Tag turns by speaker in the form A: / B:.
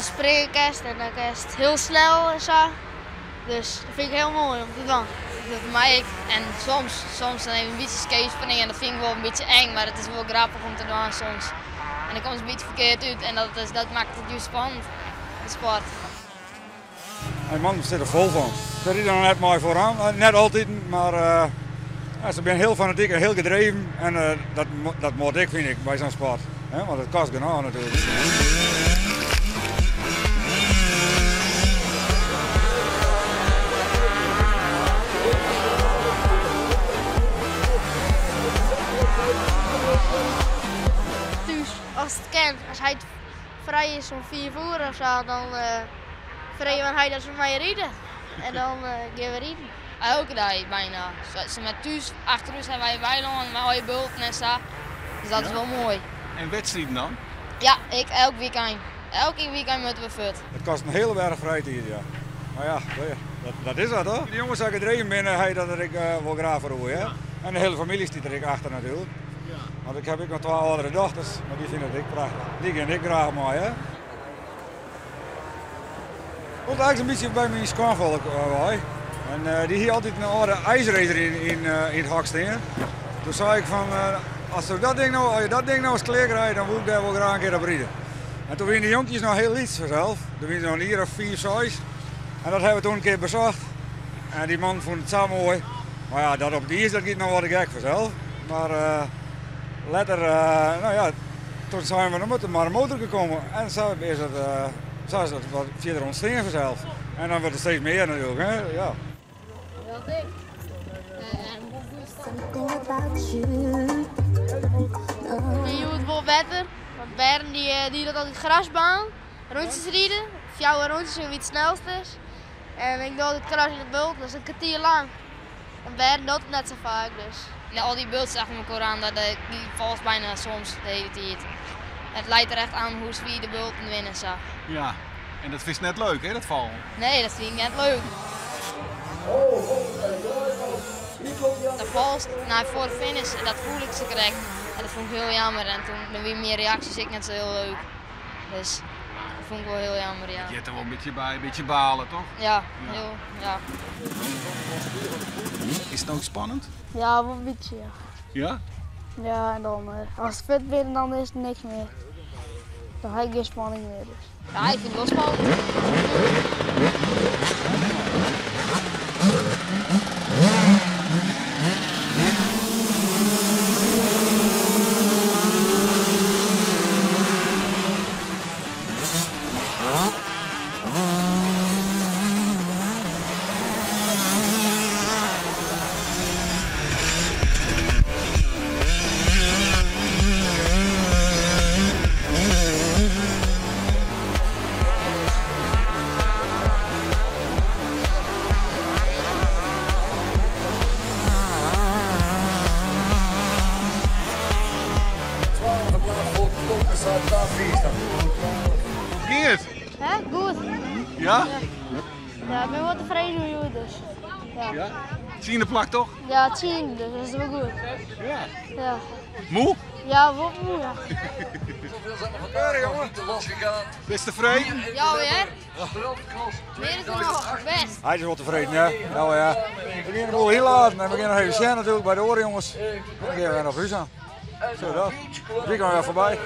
A: dan spring ik eerst en dan is het heel snel en zo. Dus dat vind ik heel mooi om te doen.
B: Dat voor mij en soms dan even een beetje skatespringen en dat vind ik wel een beetje eng, maar het is wel grappig om te doen soms. En dan komt het een beetje verkeerd uit en dat maakt het juist spannend, de sport.
C: En man zit er vol van. Ze rijden er net mooi vooraan, net altijd, maar ze zijn heel fanatiek en heel gedreven. En dat moet ik, vind ik, bij zo'n sport. Want het kost genoeg natuurlijk.
A: Dus als het kan, als hij vrij is om 4 uur of zo, dan vrij hij dat ze mij rijden. En dan gaan we rijden.
B: Elke dag bijna. Ze met thuis, achter ons hebben wij weilanden met mooie bulten en zo. Dus dat is wel mooi.
D: En wedstrijden dan?
B: Ja, ik elk weekend. Elke weekend moeten we fut.
C: Het kost een hele berg vrijheid, ja. Maar ja, dat is dat hoor. De jongens die gedreven binnen, hij dat ik wel graag voor hè. En de hele familie staat er achter natuurlijk.
D: Ja.
C: Want ik heb ook nog 2 oudere dochters, maar die vinden het ik prachtig. Die gaan ik graag mooi hè. Komt eigenlijk een beetje bij mijn schoonvolk bij. En die hier altijd een oude ijsracer in het hak staan. Toen zei ik van, als je dat ding nou eens klaar krijgt, dan wil ik daar wel graag een keer op rijden. En toen waren de jonkies nog heel iets vanzelf. Toen waren ze nog een jaar of 4, 6. En dat hebben we toen een keer bezocht. En die man vond het zo mooi. Maar ja, dat op die is, dat gaat nog wat gek vanzelf. Maar later, nou ja, toen zijn we moeten maar een motor gekomen. En zo is het wat verder ontstaan vanzelf. En dan wordt het steeds meer natuurlijk, hè? Ja.
A: Je wordt wel beter, want Bern die dat altijd grasbaan, rondjes rijden, 4 rondjes wie het snelst is. En ik doe het kras in de bult, dat is een kwartier lang. En Bern doet het net zo vaak dus.
B: Ja, al die bulten achter elkaar aan, die valt bijna soms de hele tijd. Het leidt er echt aan hoe wie de bulten winnen zo.
D: Ja, en dat vind je net leuk hè, dat val?
B: Nee, dat vind ik net leuk. De vals voor de finish, dat voel ik ze correct. En dat vond ik heel jammer en toen weer meer reacties, ik net zo heel leuk. Dus dat vond ik wel heel jammer, ja.
D: Je hebt er wel een beetje bij, een beetje balen toch?
B: Ja,
D: Ja.
B: ja.
D: Is het ook spannend?
A: Ja, wel een beetje ja.
D: Ja?
A: Ja, en dan als het fit ben, dan is het niks meer. Dan heb ik geen spanning meer. Dus.
B: Ja, ik vind het wel spannend.
D: Hoe ging het?
A: Hè? Goed.
D: Ja?
A: Ja, ik ben wel tevreden hoe je het dus. Ja.
D: Ja? Zie je de plak toch?
A: Ja, het zien, dus dat is wel goed.
D: Ja.
A: Ja,
D: Moe?
A: ja wel moe. Ja.
D: Best tevreden?
B: Ja, weer? Meer is er nog, best.
C: Hij is wel tevreden, ja. Nou ja. We beginnen de boel heel laat en we beginnen nog even zien natuurlijk bij de oren jongens. En dan gaan we weer naar huis aan. Zo dat. Die gaan we weer voorbij.